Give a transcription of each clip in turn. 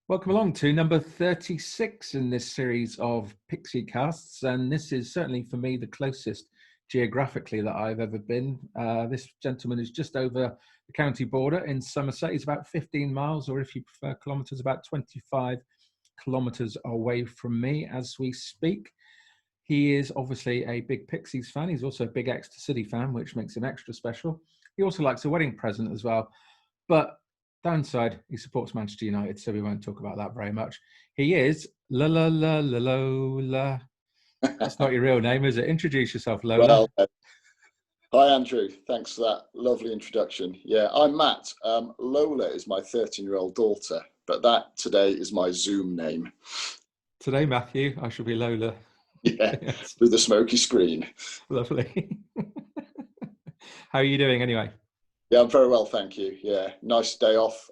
Welcome along to number 36 in this series of Pixiecasts, and this is certainly for me the closest geographically that I've ever been. This gentleman is just over the county border in Somerset. He's about 15 miles, or if you prefer kilometres, about 25 kilometres away from me as we speak. He is obviously a big Pixies fan. He's also a big Exeter City fan, which makes him extra special. He also likes a wedding present as well, but downside, he supports Manchester United, so we won't talk about that very much. He is Lola. That's not your real name, is it? Introduce yourself, Lola. Well, hi, Andrew. Thanks for that lovely introduction. Yeah, I'm Matt. Lola is my 13-year-old daughter, but that today is my Zoom name. Today, Matthew, I shall be Lola. Yeah, yes. Through the smoky screen. Lovely. How are you doing anyway? Yeah, I'm very well, thank you. Yeah, nice day off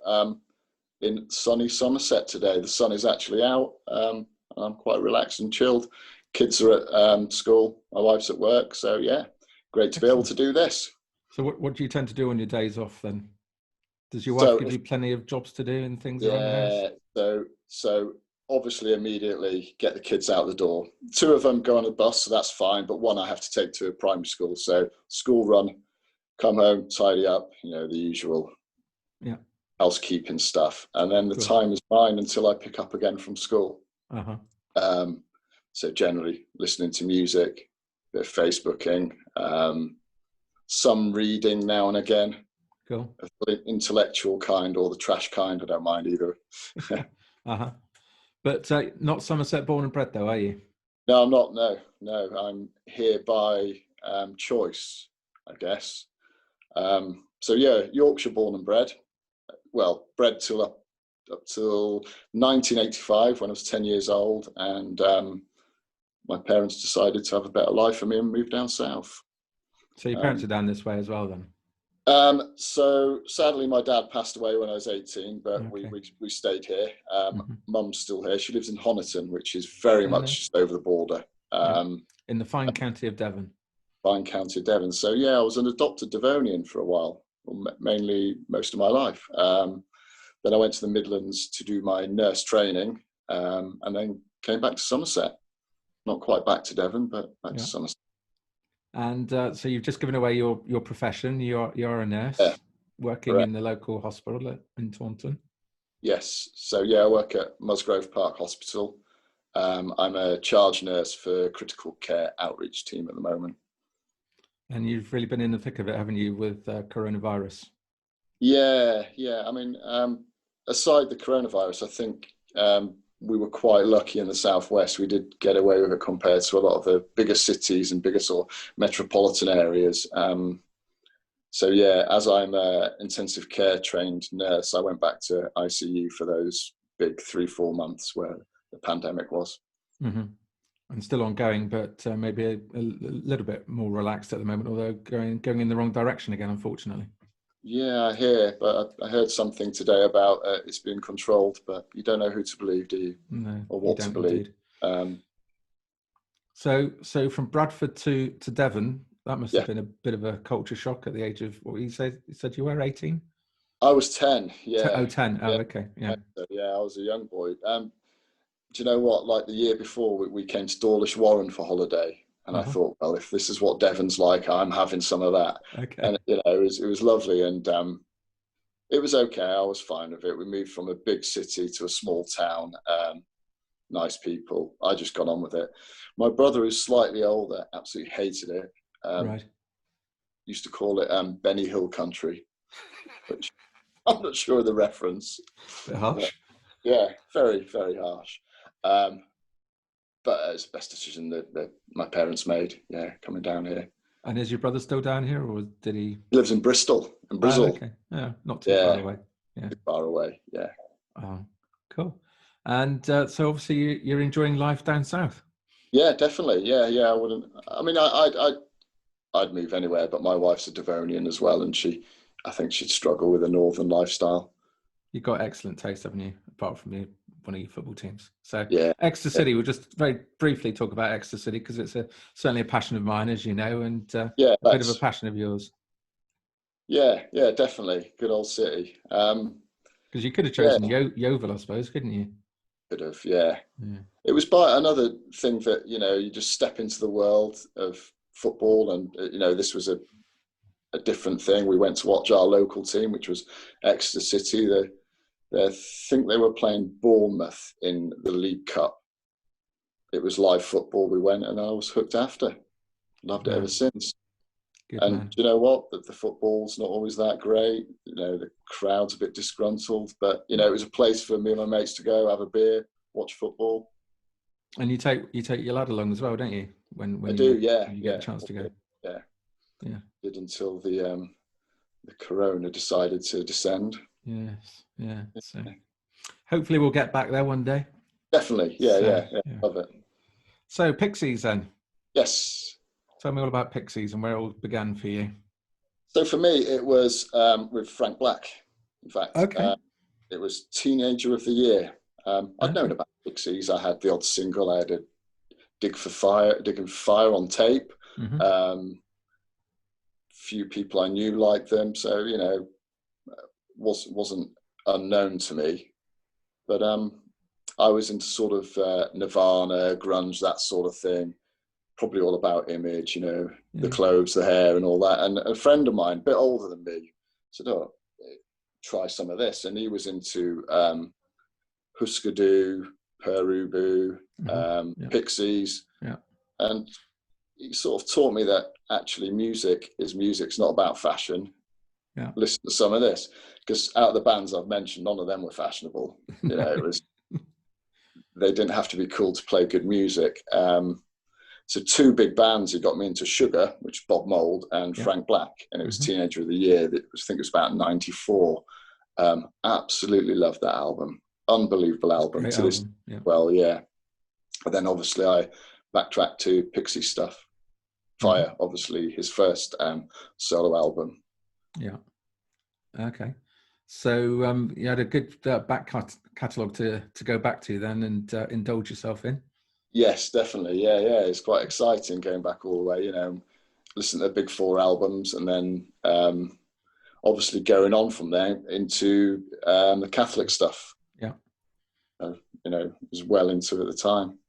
in sunny Somerset today. The sun is actually out. I'm quite relaxed and chilled. Kids are at school. My wife's at work. So, yeah, great to be able to do this. So what do you tend to do on your days off then? Does your wife give you plenty of jobs to do and things around the house? So obviously immediately get the kids out the door. 2 of them go on a bus, so that's fine. But 1 I have to take to a primary school. So school run, come home, tidy up, the usual housekeeping stuff. And then the time is mine until I pick up again from school. So generally listening to music, a bit of Facebooking, some reading now and again. Cool. The intellectual kind or the trash kind, I don't mind either. But not Somerset born and bred though, are you? No, I'm not. No. I'm here by choice, I guess. So yeah, Yorkshire born and bred. Well, bred up till 1985 when I was 10 years old, and my parents decided to have a better life for me and moved down south. So your parents are down this way as well then? So sadly my dad passed away when I was 18, but we stayed here. Mum's still here. She lives in Honiton, which is very much just over the border. In the fine county of Devon. Fine county of Devon. So yeah, I was an adopted Devonian for a while, mainly most of my life. Then I went to the Midlands to do my nurse training, and then came back to Somerset. Not quite back to Devon, but back to Somerset. And so you've just given away your profession. You're a nurse working in the local hospital in Taunton. Yes. So yeah, I work at Musgrove Park Hospital. I'm a charge nurse for critical care outreach team at the moment. And you've really been in the thick of it, haven't you, with coronavirus? Yeah. I mean, aside the coronavirus, I think we were quite lucky in the southwest. We did get away with it compared to a lot of the bigger cities and bigger sort of metropolitan areas. So yeah, as I'm an intensive care trained nurse, I went back to ICU for those big 3-4 months where the pandemic was. Mm-hmm. And still ongoing, but maybe a little bit more relaxed at the moment, although going in the wrong direction again, unfortunately. Yeah, I hear, but I heard something today about it's being controlled, but you don't know who to believe, do you? No, or what to believe. So from Bradford to Devon, that must have been a bit of a culture shock at the age of, what you said you were 18? I was 10, yeah. 10. Oh, okay, yeah. Yeah, I was a young boy. Do you know what? Like the year before, we came to Dawlish Warren for holiday. And I thought, well, if this is what Devon's like, I'm having some of that. Okay. And it was lovely, and it was okay. I was fine with it. We moved from a big city to a small town. Nice people. I just got on with it. My brother, who's slightly older, absolutely hated it. Right. Used to call it Benny Hill Country, which I'm not sure of the reference. A bit harsh. Yeah, very, very harsh. But it's the best decision that my parents made, coming down here. And is your brother still down here, or did he? He lives in Bristol, Oh, okay. Yeah, not too far away. Yeah. Too far away, yeah. Oh, cool. And so obviously you're enjoying life down south. Yeah, definitely. Yeah. I wouldn't. I mean, I'd move anywhere, but my wife's a Devonian as well, and I think she'd struggle with a northern lifestyle. You've got excellent taste, haven't you? Apart from one of your football teams. So yeah, Exeter City, we'll just very briefly talk about Exeter City because it's certainly a passion of mine, as you know, and a bit of a passion of yours. Yeah, definitely. Good old city. Because you could have Yeah, chosen Yeovil, I suppose, couldn't you? could have. Yeah. Yeah. It was by another thing that, you just step into the world of football, and this was a different thing. We went to watch our local team, which was Exeter City. I think they were playing Bournemouth in the League Cup. It was live football. We went, and I was hooked after. Loved it ever since. Good And man. do you know what? The football's not always that great. The crowd's a bit disgruntled, but it was a place for me and my mates to go, have a beer, watch football. And you take your lad along as well, don't you? When I you do, yeah, when you get a chance to go. Yeah. Yeah. Did until the corona decided to descend. Yes. Yeah. So hopefully we'll get back there one day. Definitely. Yeah. Love it. So Pixies then. Yes. Tell me all about Pixies and where it all began for you. So for me, it was with Frank Black. In fact, Okay. it was Teenager of the Year. I'd known about Pixies. I had the odd single. I had a Digging Fire on tape. Mm-hmm. Few people I knew liked them, so wasn't unknown to me. But I was into sort of Nirvana, grunge, that sort of thing. Probably all about image, the clothes, the hair, and all that. And a friend of mine, a bit older than me, said, "Oh, try some of this." And he was into Husker Du, Perubu, Pixies, and he sort of taught me that actually music's not about fashion. Yeah. Listen to some of this, because out of the bands I've mentioned, none of them were fashionable. It was they didn't have to be cool to play good music. So two big bands, he got me into Sugar, which is Bob Mould, and Frank Black, and it was Teenager of the Year. I think it was about 94. Absolutely loved that album. Unbelievable album. To this, well, yeah. But then obviously I backtracked to Pixie stuff. Fire, obviously his first solo album. Yeah. Okay. So you had a good back catalogue to go back to then and indulge yourself in. Yes, definitely. Yeah. It's quite exciting going back all the way, listen to the big four albums, and then obviously going on from there into the Catholic stuff. Yeah. Was well into at the time.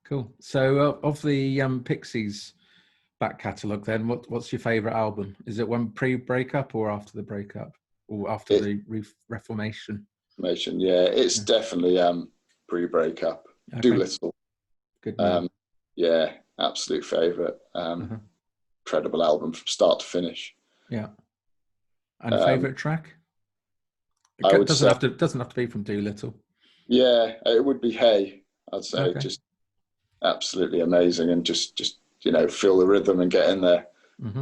Cool. So of the Pixies back catalogue then, what's your favourite album? Is it one pre-breakup or after the breakup? Or after the reformation? Yeah, it's definitely pre-breakup. Okay. Doolittle. Good man. Yeah, absolute favourite. Incredible album from start to finish. Yeah. And favourite track? It doesn't have to be from Doolittle. Yeah, it would be Hey, I'd say. Okay. Just absolutely amazing, and just feel the rhythm and get in there.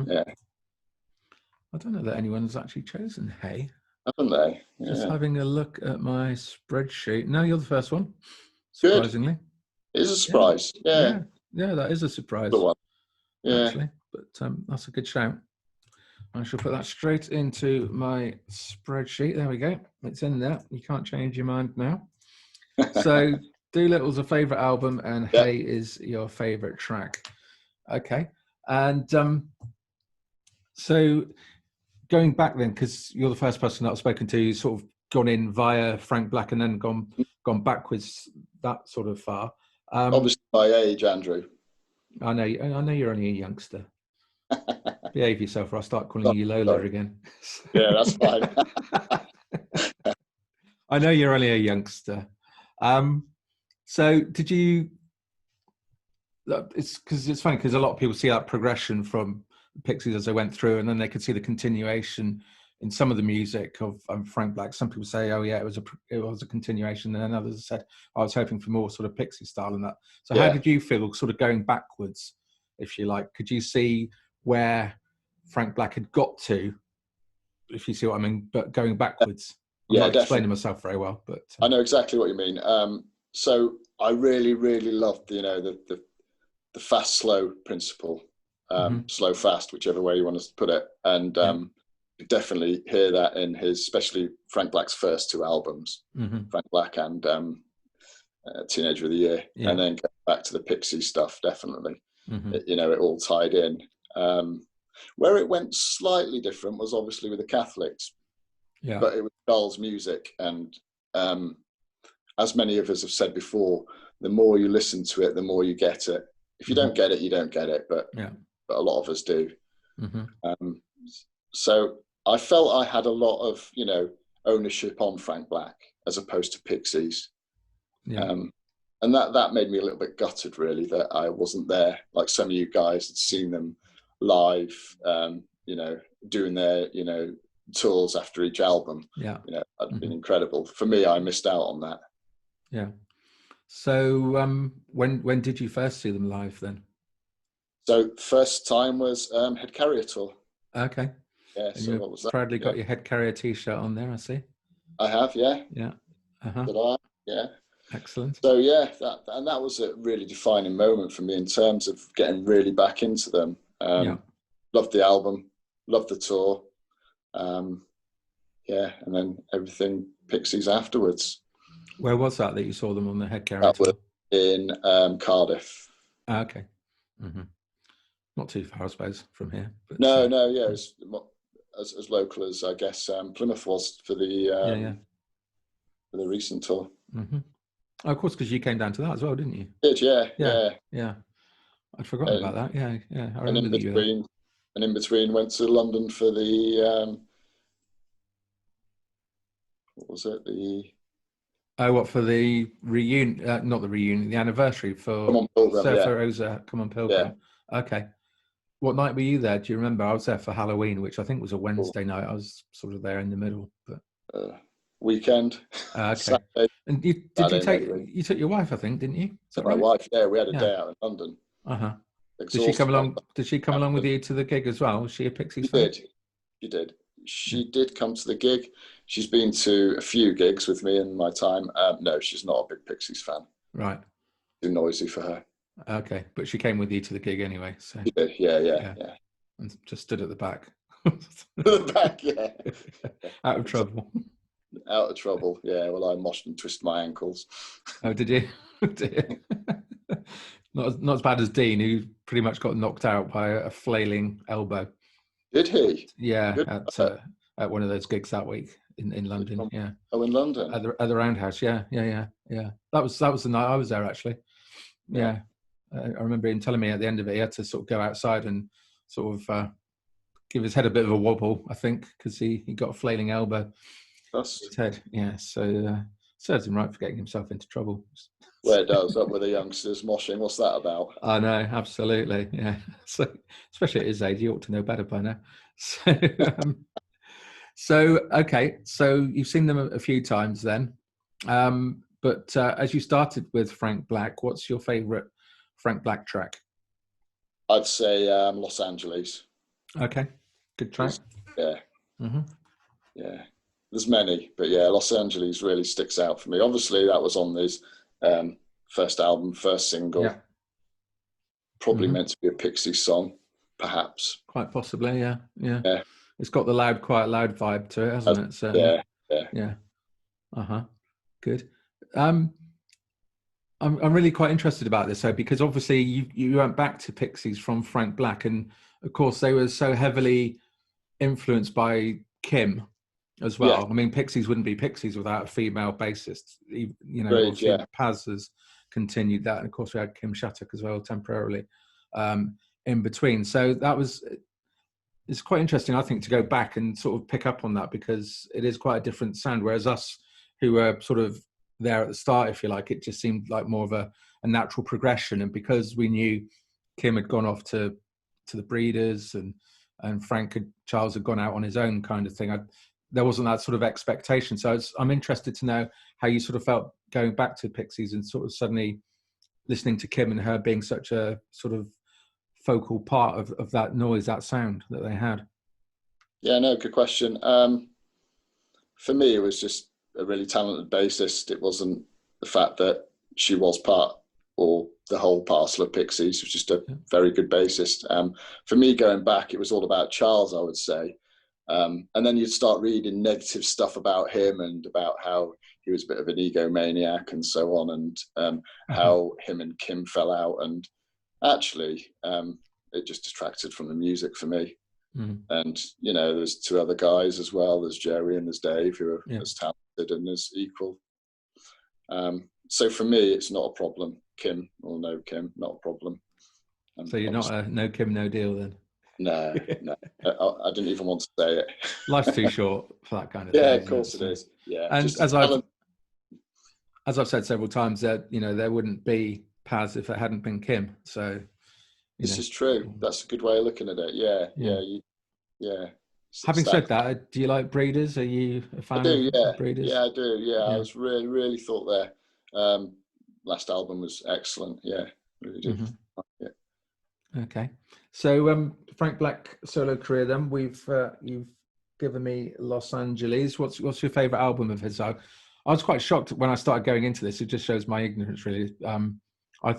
Yeah. I don't know that anyone's actually chosen Hey. Haven't they? Yeah. Just having a look at my spreadsheet. No, you're the first one. Surprisingly. Good. It is a surprise. Yeah, that is a surprise. Actually, but that's a good shout. I shall put that straight into my spreadsheet. There we go. It's in there. You can't change your mind now. So Doolittle's a favourite album, and Hey is your favourite track. Okay. And so going back then, because you're the first person that I've spoken to who's sort of gone in via Frank Black and then gone backwards that sort of far. Obviously my age, Andrew. I know you're only a youngster. Behave yourself or I'll start calling you Lola again. Yeah, that's fine. I know you're only a youngster. So did you, it's funny because a lot of people see that progression from Pixies as they went through, and then they could see the continuation in some of the music of Frank Black. Some people say, oh yeah, it was a continuation, and then others said, I was hoping for more sort of Pixie style and that. So how did you feel sort of going backwards, if you like? Could you see where Frank Black had got to, if you see what I mean, but going backwards? I'm not explaining myself very well, but I know exactly what you mean. So I really, really loved, the fast slow principle, slow fast, whichever way you want to put it, and you definitely hear that in especially Frank Black's first two albums, Frank Black and Teenager of the Year, and then get back to the Pixie stuff. Definitely, it all tied in. Where it went slightly different was obviously with the Catholics. Yeah. but it was Charles' music, and as many of us have said before, the more you listen to it, the more you get it. If you don't get it, you don't get it, but a lot of us do. So I felt I had a lot of, ownership on Frank Black as opposed to Pixies. And that made me a little bit gutted, really, that I wasn't there. Like some of you guys had seen them live, doing their, tours after each album. That'd been incredible. For me, I missed out on that. Yeah. So when did you first see them live then? So first time was Head Carrier tour. Okay. Yeah. And so you what was that? proudly got your Head Carrier T-shirt on there, I see. I have, yeah. Yeah. Did I? Yeah. Excellent. So yeah, that was a really defining moment for me in terms of getting really back into them. Loved the album, loved the tour. And then everything Pixies afterwards. Where was that you saw them on the Head Carrier That tour? was in Cardiff. Okay. Not too far, I suppose, from here. But, no, yeah, it was as local as I guess Plymouth was for the for the recent tour. Oh, of course, because you came down to that as well, didn't you? Did, yeah. I'd forgotten about that. Yeah. I remember that you were. And in between, went to London for the what was it? For the reunion? Not the reunion, the anniversary for Come On Pilgrim. Surfer Rosa, Come On Pilgrim. Yeah. Okay. What night were you there? Do you remember? I was there for Halloween, which I think was a Wednesday night. I was sort of there in the middle, but weekend. Okay. Saturday, And you took your wife, I think, didn't you? Is that my right? wife. Yeah, we had a day out in London. Did she come along? Did she come along with you to the gig as well? Was she a Pixies fan? She did. She did come to the gig. She's been to a few gigs with me in my time. No, she's not a big Pixies fan. Right. Too noisy for her. Okay, but she came with you to the gig anyway. So she did. Yeah. And just stood at the back. The back, yeah. Out of trouble. Out of trouble, yeah. Well, I moshed and twisted my ankles. Oh, did you? Not as bad as Dean, who pretty much got knocked out by a flailing elbow. Did he? Yeah, at one of those gigs that week in London. Yeah. Oh, in London. At the Roundhouse. Yeah. That was the night I was there actually. Yeah. I remember him telling me at the end of it, he had to sort of go outside and sort of give his head a bit of a wobble, I think, because he got a flailing elbow. His head. Yeah. So serves him right for getting himself into trouble. Well, it does. Up with the youngsters moshing. What's that about? I know, absolutely. Yeah. So, especially at his age, he ought to know better by now. So, okay. So you've seen them a few times then. But as you started with Frank Black, what's your favourite Frank Black track? I'd say Los Angeles. Okay. Good track. Yeah. Yeah. There's many, but yeah, Los Angeles really sticks out for me. Obviously, that was on his first album, first single. Yeah. Probably meant to be a Pixies song, perhaps. Quite possibly, yeah. It's got the quiet loud vibe to it, hasn't it? So, yeah. Good. I'm really quite interested about this, though, because obviously you went back to Pixies from Frank Black, and of course they were so heavily influenced by Kim as well. Yeah. I mean, Pixies wouldn't be Pixies without a female bassist. Paz has continued that, and of course we had Kim Shattuck as well temporarily in between. So it's quite interesting, I think, to go back and sort of pick up on that, because it is quite a different sound. Whereas us, who were sort of there at the start, if you like, it just seemed like more of a natural progression. And because we knew Kim had gone off to the Breeders and Charles had gone out on his own kind of thing, there wasn't that sort of expectation. So I'm interested to know how you sort of felt going back to Pixies and sort of suddenly listening to Kim and her being such a sort of focal part of that noise, that sound that they had. Yeah, no, good question. For me, it was just a really talented bassist. It wasn't the fact that she was part or the whole parcel of Pixies. It was just a very good bassist. For me, going back, it was all about Charles, I would say. And then you'd start reading negative stuff about him and about how he was a bit of an egomaniac and so on, and how him and Kim fell out. And actually, it just distracted from the music for me. And, you know, there's two other guys as well. There's Jerry and there's Dave, who are as talented and as equal. So for me, it's not a problem. Kim or no Kim, not a problem. So you're not a no Kim, no deal then? No, no. I didn't even want to say it. Life's too short for that kind of thing. Yeah, of course it is. Yeah. And as I've said several times, that, you know, there wouldn't be Paz if it hadn't been Kim. So this is true. That's a good way of looking at it. Yeah. Having said that, do you like Breeders? Are you a fan of Breeders? Yeah, I do. Yeah, I was really thought their last album was excellent. Yeah, really did. Yeah. Okay, so Frank Black solo career. Then you've given me Los Angeles. What's your favorite album of his? I was quite shocked when I started going into this. It just shows my ignorance, really. I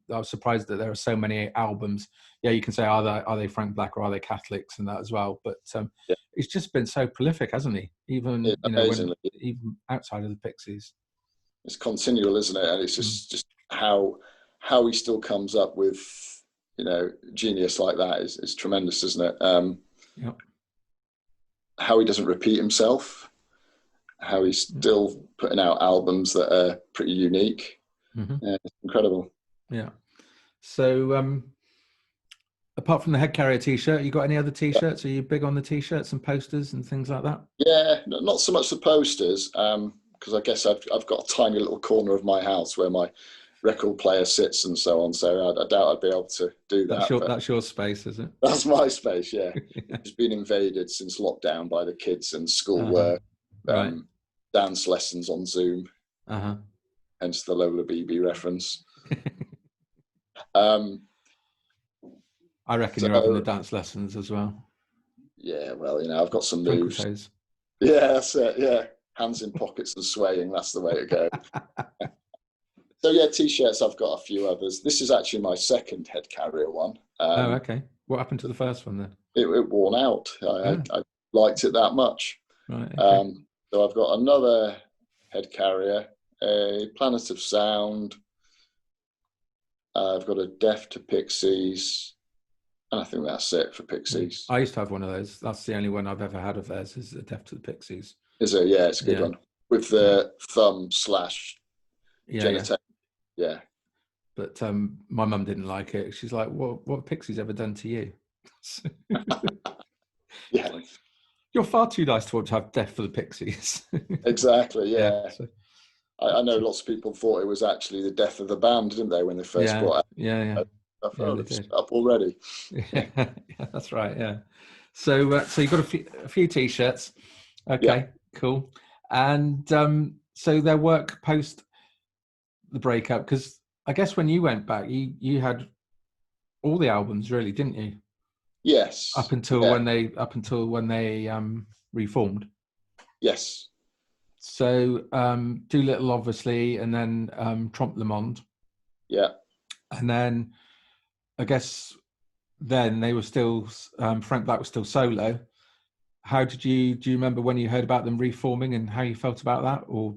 was surprised that there are so many albums. Yeah, you can say are they Frank Black or are they Catholics and that as well. But he's just been so prolific, hasn't he? Even even outside of the Pixies. It's continual, isn't it? And it's just how he still comes up with, you know, genius like that is tremendous, isn't it? How he doesn't repeat himself, how he's still putting out albums that are pretty unique. Yeah, it's incredible. Yeah. So apart from the Head Carrier t-shirt, you got any other t-shirts? Are you big on the t-shirts and posters and things like that? Yeah, not so much the posters, because I guess I've got a tiny little corner of my house where my record player sits and so on. So I doubt I'd be able to do that. That's your space, is it? That's my space, yeah. It's been invaded since lockdown by the kids and schoolwork, dance lessons on Zoom. Hence the Lola Beebee reference. I reckon you're having the dance lessons as well. Yeah, well, you know, I've got some moves. Yeah, that's it. Yeah, hands in pockets and swaying. That's the way to go. So yeah, t-shirts. I've got a few others. This is actually my second Head Carrier one. Okay. What happened to the first one then? It worn out. I liked it that much. Right. Okay. So I've got another Head Carrier, a Planet of Sound. I've got a Death to Pixies, and I think that's it for Pixies. I used to have one of those. That's the only one I've ever had of theirs, is a Death to the Pixies. Is it? Yeah, it's a good one. With the thumb / genitalia. Yeah. But my mum didn't like it. She's like, what have Pixies ever done to you? Yeah. Like, you're far too nice to want to have Death for the Pixies. Exactly, yeah. So, I know lots of people thought it was actually the death of the band, didn't they, when they first brought out? Yeah. I thought it's up already. Yeah, that's right, yeah. So you got a few t-shirts. Okay, cool. And so their work post the breakup, because I guess when you went back, you had all the albums, really, didn't you? Yes. Up until when they reformed. Yes. So Doolittle, obviously, and then Trompe Le Monde. Yeah. And then I guess then they were still Frank Black was still solo. Do you remember when you heard about them reforming and how you felt about that, or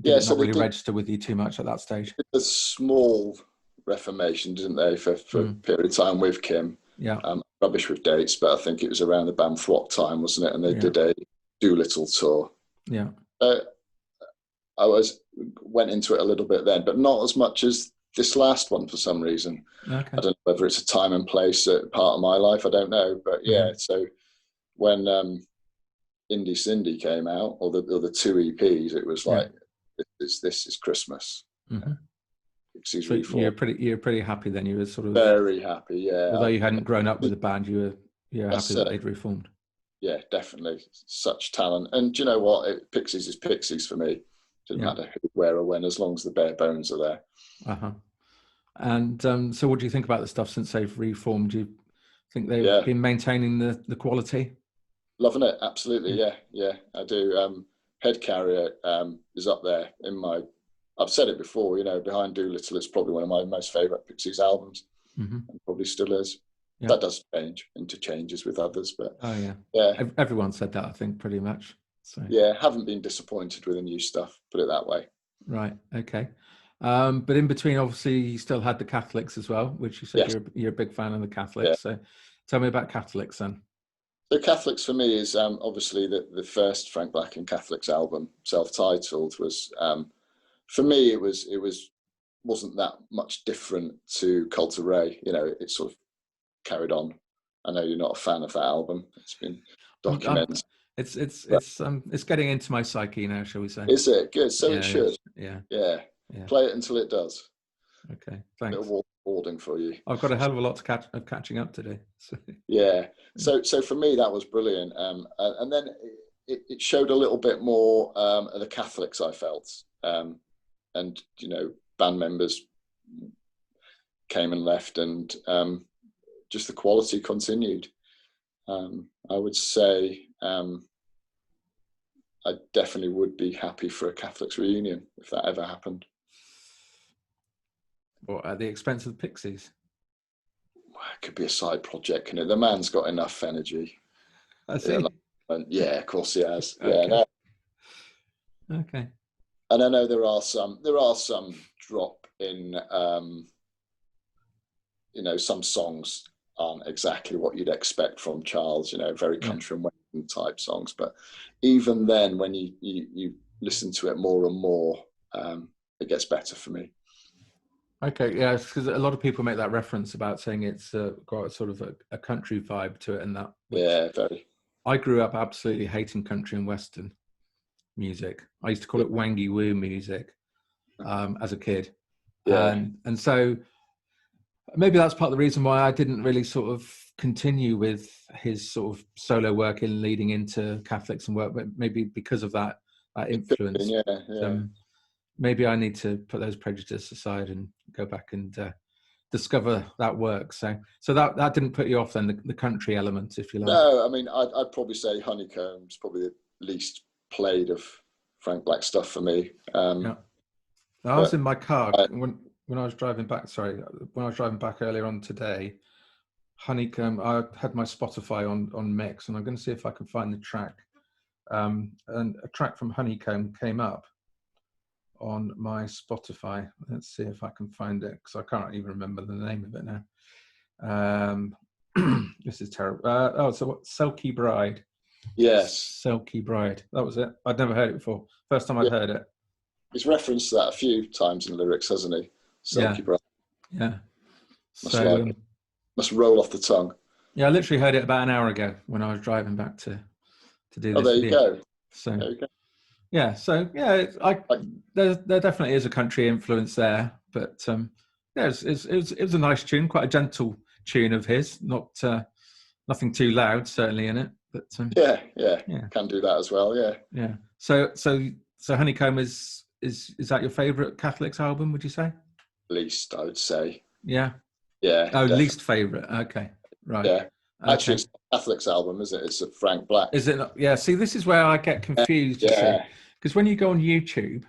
did it not really register with you too much at that stage? A small reformation, didn't they, for a period of time with Kim? Yeah. Rubbish with dates, but I think it was around the band Flock time, wasn't it? And they did a Doolittle tour. Yeah. I went into it a little bit then, but not as much as this last one for some reason. Okay. I don't know whether it's a time and place part of my life. I don't know, but yeah. So when Indie Cindy came out, or the two EPs, it was like this is Christmas. So you're pretty happy then. You were sort of very happy, yeah. Although you hadn't grown up with the band, you were happy that they'd reformed. Yeah, definitely. Such talent. And do you know what? Pixies is Pixies for me. Doesn't matter who, where, or when, as long as the bare bones are there. And so what do you think about the stuff since they've reformed? Do you think they've been maintaining the quality? Loving it, absolutely, yeah, I do. Head Carrier is up there in my... I've said it before, you know, behind Doolittle, it's probably one of my most favourite Pixies albums. And probably still is. Yeah. That does interchanges with others, but everyone said that, I think, pretty much. So haven't been disappointed with the new stuff, put it that way. Right, okay. But in between, obviously, you still had the Catholics as well, which you said you're a big fan of the Catholics. So Tell me about Catholics then. So Catholics for me is obviously the first Frank Black and Catholics album, self-titled, was for me wasn't that much different to Cult of Ray. You know, it sort of carried on. I know you're not a fan of that album. It's been documented. It's getting into my psyche now, shall we say? Is it good? So yeah, it should. Yeah. Play it until it does. Okay, thanks. A little warning for you. I've got a hell of a lot of catching up today. So. Yeah. So for me that was brilliant. And then it showed a little bit more of the Catholics, I felt. And you know, band members came and left, and just the quality continued. I would say I definitely would be happy for a Catholics reunion if that ever happened. Or at the expense of the Pixies? It could be a side project, can it? The man's got enough energy. Has he? Yeah, of course he has. Okay. Yeah. No. Okay. And I know there are some drop in, you know, some songs aren't exactly what you'd expect from Charles, you know, very country and western type songs. But even then, when you listen to it more and more, it gets better for me. Okay, yeah, because a lot of people make that reference about saying it's got a sort of a country vibe to it, and that. Yeah, very. I grew up absolutely hating country and western music. I used to call it wangy woo music as a kid. Yeah. And so maybe that's part of the reason why I didn't really sort of continue with his sort of solo work in leading into Catholics and work, but maybe because of that influence. Yeah. Maybe I need to put those prejudices aside and go back and discover that work. So that didn't put you off then, the country element, if you like. No, I mean, I'd probably say Honeycomb's probably the least played of Frank Black stuff for me. I was in my car when I was driving back. Sorry, when I was driving back earlier on today, Honeycomb. I had my Spotify on mix, and I'm going to see if I can find the track. And a track from Honeycomb came up on my Spotify. Let's see if I can find it, because I can't even remember the name of it now. This is terrible. So Selkie Bride. Yes. Selkie Bride. That was it. I'd never heard it before. First time I'd heard it. He's referenced that a few times in lyrics, hasn't he? Selkie Bride. Yeah. Must roll off the tongue. Yeah, I literally heard it about an hour ago when I was driving back to do this. Oh, there you go. So there you go. Yeah, so yeah, there definitely is a country influence there, but yeah, it was a nice tune, quite a gentle tune of his, not nothing too loud, certainly in it. But yeah, can do that as well. Yeah. So Honeycomb is that your favourite Catholics album? Would you say? Least, I would say. Yeah. Yeah. Oh, definitely. Least favourite. Okay. Right. Yeah. Actually, it's a Catholics album, isn't it? It's a Frank Black. Is it not? Yeah. See, this is where I get confused. Yeah. Because when you go on YouTube,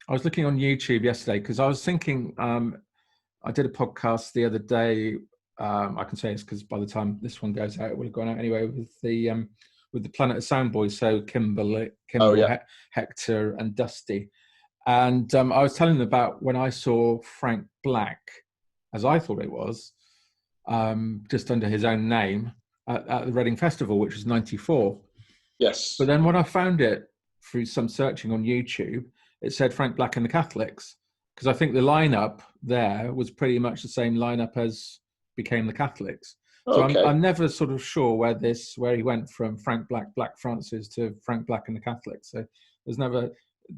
I was looking on YouTube yesterday because I was thinking, I did a podcast the other day. I can say it's because by the time this one goes out, it will have gone out anyway with the Planet of Sound Boys. So Kimber, Hector, and Dusty. And I was telling them about when I saw Frank Black, as I thought it was, just under his own name at the Reading Festival, which was '94. Yes. But then when I found it through some searching on YouTube, it said Frank Black and the Catholics, because I think the lineup there was pretty much the same lineup as became the Catholics. So okay. I'm never sort of sure where he went from Frank Black, Black Francis to Frank Black and the Catholics. So there's never,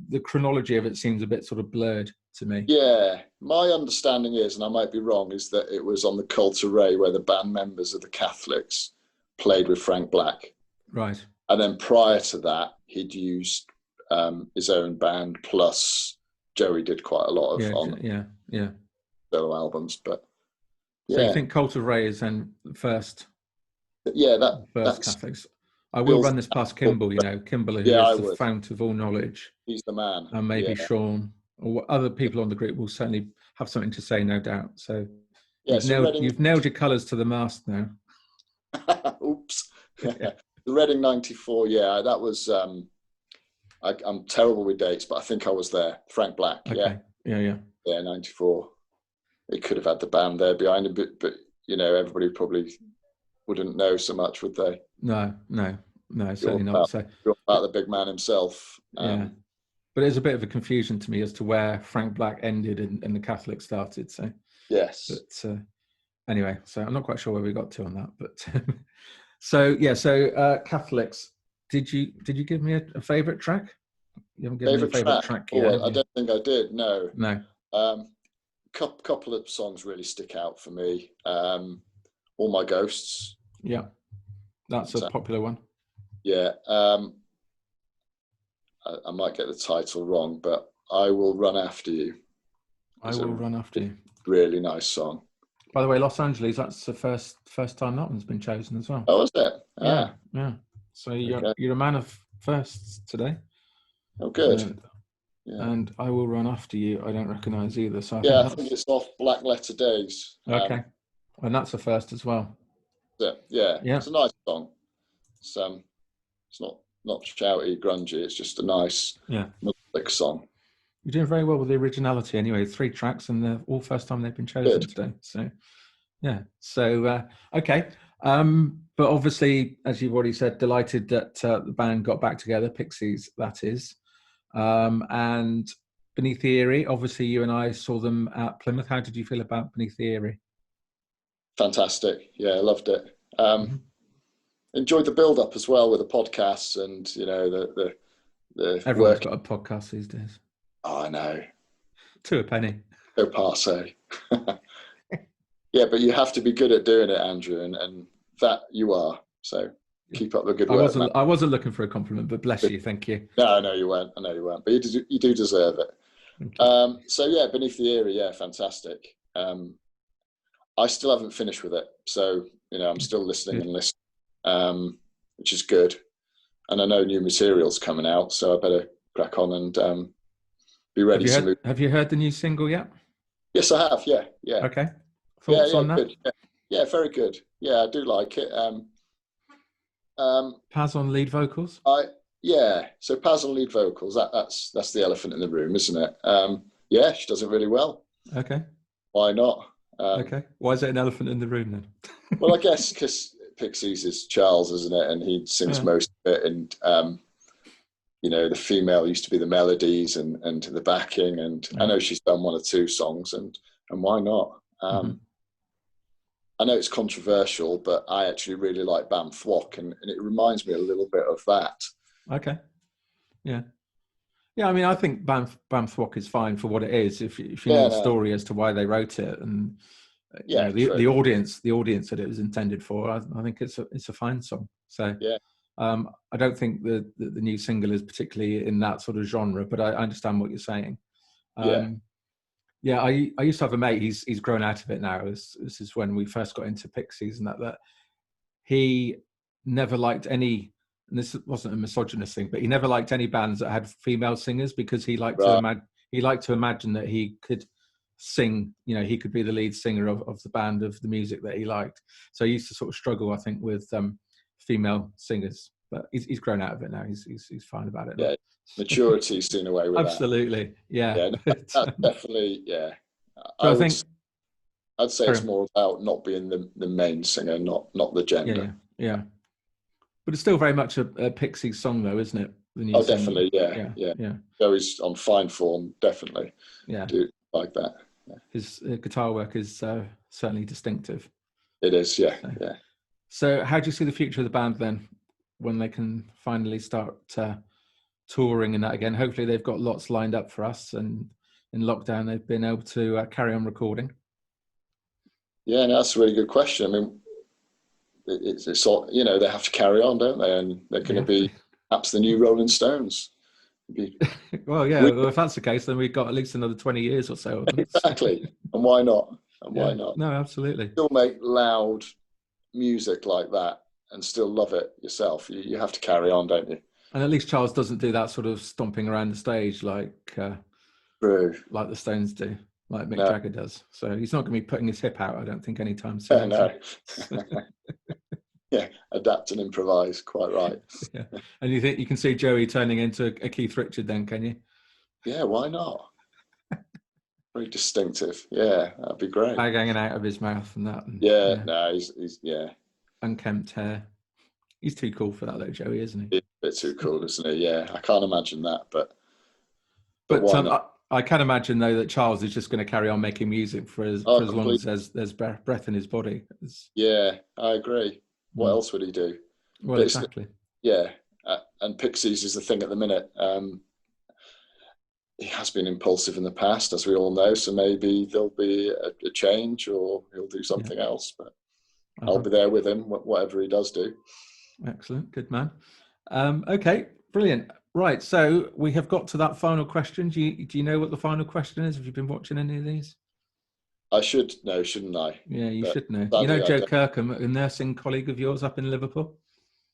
the chronology of it seems a bit sort of blurred to me. Yeah, my understanding is, and I might be wrong, is that it was on the Cult of Ray where the band members of the Catholics played with Frank Black. Right. And then prior to that, he'd used his own band, plus Joey did quite a lot of solo albums. But so you think Cult of Ray is then first? Yeah, that's Catholics. I will run this past Kimball. Kimball, who is the fount of all knowledge. He's the man. And maybe Sean or other people on the group will certainly have something to say, no doubt. So you've nailed your colours to the mast now. Oops. The Reading '94, that was. I'm terrible with dates, but I think I was there. Frank Black, okay. Yeah, '94. It could have had the band there behind him, but everybody probably wouldn't know so much, would they? No, certainly not. So You're about the big man himself. yeah, but there's a bit of a confusion to me as to where Frank Black ended and the Catholic started. So yes. but anyway, so I'm not quite sure where we got to on that. But so Catholics. Did you give me a favourite track? You haven't given me a favourite track yet. Oh, I don't think I did. No. No. Couple of songs really stick out for me. All My Ghosts. Yeah, that's a popular one. Yeah. I might get the title wrong, but I Will Run After You. I Will Run After You. Really nice song. By the way, Los Angeles, that's the first time that one's been chosen as well. Oh, is it? Yeah. So you're a man of firsts today. Oh, good. And I Will Run After You, I don't recognise either. So I think it's off Black Letter Days. Okay. And that's a first as well. Yeah. It's a nice song. It's not shouty, grungy. It's just a nice melodic song. You're doing very well with the originality anyway. 3 tracks and they're all first time they've been chosen today. So, yeah. So, okay. But obviously, as you've already said, delighted that the band got back together, Pixies, that is. And Beneath the Eyrie, obviously you and I saw them at Plymouth. How did you feel about Beneath the Eyrie? Fantastic. Yeah, I loved it. Enjoyed the build-up as well with the podcasts and, the Everyone's got a podcast these days. Oh, I know. 2 a penny. So passe. Yeah, but you have to be good at doing it, Andrew, and that you are. So keep up the good work. I wasn't looking for a compliment, but bless you. Thank you. No, I know you weren't. But you do deserve it. So yeah, Beneath the Eyrie, yeah, fantastic. I still haven't finished with it, so I'm still listening and listening, which is good. And I know new material's coming out, so I better crack on and be ready to move. Have you heard the new single yet? Yes, I have. Yeah. Okay. Thoughts on that? Good. Yeah, very good. Yeah, I do like it. Paz on lead vocals. So Paz on lead vocals. That's the elephant in the room, isn't it? Yeah, she does it really well. Okay. Why not? Okay. Why is it an elephant in the room then? Well, I guess because Pixies is Charles, isn't it? And he sings most of it, and the female used to be the melodies and the backing. And I know she's done 1 or 2 songs, and why not? I know it's controversial, but I actually really like Bam Thwok, and it reminds me a little bit of that. Okay. Yeah. Yeah, I mean, I think Bam Thwok is fine for what it is. If you know the story as to why they wrote it, and the audience that it was intended for, I think it's a fine song. So I don't think the new single is particularly in that sort of genre, but I understand what you're saying. I used to have a mate. He's grown out of it now. This is when we first got into Pixies, and that he never liked any. And this wasn't a misogynist thing, but he never liked any bands that had female singers because he liked to imagine that he could sing. He could be the lead singer of the band of the music that he liked. So he used to sort of struggle, I think, with female singers. But he's grown out of it now. He's fine about it. Yeah, maturity's seen away with absolutely. That. Yeah, that's definitely I'd say it's more about not being the main singer, not the gender. Yeah. But it's still very much a Pixies song, though, isn't it? Definitely, yeah. So he's on fine form, definitely. Yeah, do like that. Yeah. His guitar work is certainly distinctive. It is, yeah. So, how do you see the future of the band then, when they can finally start touring and that again? Hopefully, they've got lots lined up for us, and in lockdown, they've been able to carry on recording. Yeah, that's a really good question. I mean, it's all, they have to carry on, don't they? And they're going to be perhaps the new Rolling Stones. Well, if that's the case, then we've got at least another 20 years or so. Exactly. And why not? Why not? No, absolutely. Still make loud music like that and still love it yourself. You have to carry on, don't you? And at least Charles doesn't do that sort of stomping around the stage like the Stones do, like Mick Jagger does. So he's not going to be putting his hip out, I don't think, anytime soon. No. Yeah, adapt and improvise. Quite right. Yeah. And you think you can see Joey turning into a Keith Richard then, can you? Yeah, why not? Very distinctive. Yeah, that'd be great. Bag hanging out of his mouth and that. He's unkempt hair. He's too cool for that, though, Joey, isn't he? It's a bit too cool, isn't it? Yeah, I can't imagine that, but But why not? I can imagine, though, that Charles is just going to carry on making music for as long as there's breath in his body. Yeah, I agree. What else would he do? Well, exactly. Yeah, and Pixies is the thing at the minute. He has been impulsive in the past, as we all know, so maybe there'll be a change, or he'll do something else. But I'll be there with him, whatever he does do. Excellent, good man. Okay, brilliant. Right, so we have got to that final question. Do you know what the final question is? Have you been watching any of these? I should know, shouldn't I? Yeah, you should know. You know Joe Kirkham, a nursing colleague of yours up in Liverpool?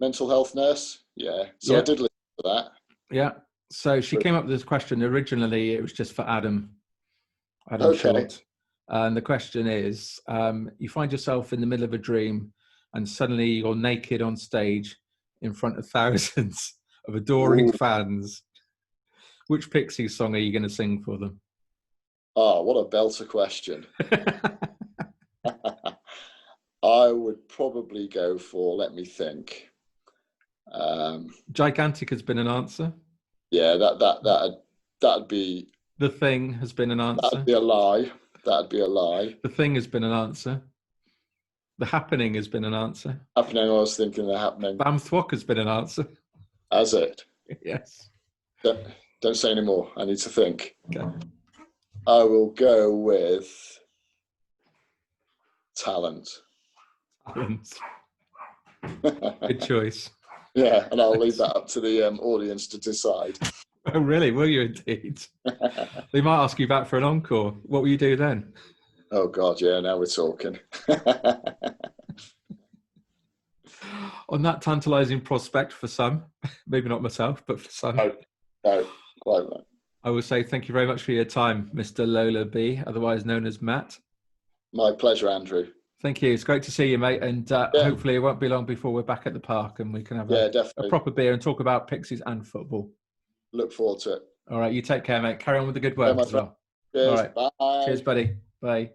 Mental health nurse? Yeah. So I did listen to that. Yeah. So she came up with this question. Originally, it was just for Adam Short. And the question is, you find yourself in the middle of a dream and suddenly you're naked on stage in front of thousands of adoring fans. Which Pixies song are you going to sing for them? Oh, what a belter question. I would probably go for, let me think. Gigantic has been an answer. Yeah, that'd be... The Thing has been an answer. That'd be a lie. That'd be a lie. The Thing has been an answer. The Happening has been an answer. Happening, I was thinking The Happening. Bam Thwok has been an answer. Has it? Yes. Don't say any more. I need to think. Okay. I will go with Talent. Good choice. Yeah, and I'll leave that up to the audience to decide. Oh, really? Will you indeed? They might ask you back for an encore. What will you do then? Oh, God, yeah, now we're talking. On that tantalising prospect for some, maybe not myself, but for some. No, quite right. I will say thank you very much for your time, Mr. Lola B, otherwise known as Matt. My pleasure, Andrew. Thank you. It's great to see you, mate. And hopefully it won't be long before we're back at the park and we can have a proper beer and talk about Pixies and football. Look forward to it. All right. You take care, mate. Carry on with the good work as well. Cheers. All right. Bye. Cheers, buddy. Bye.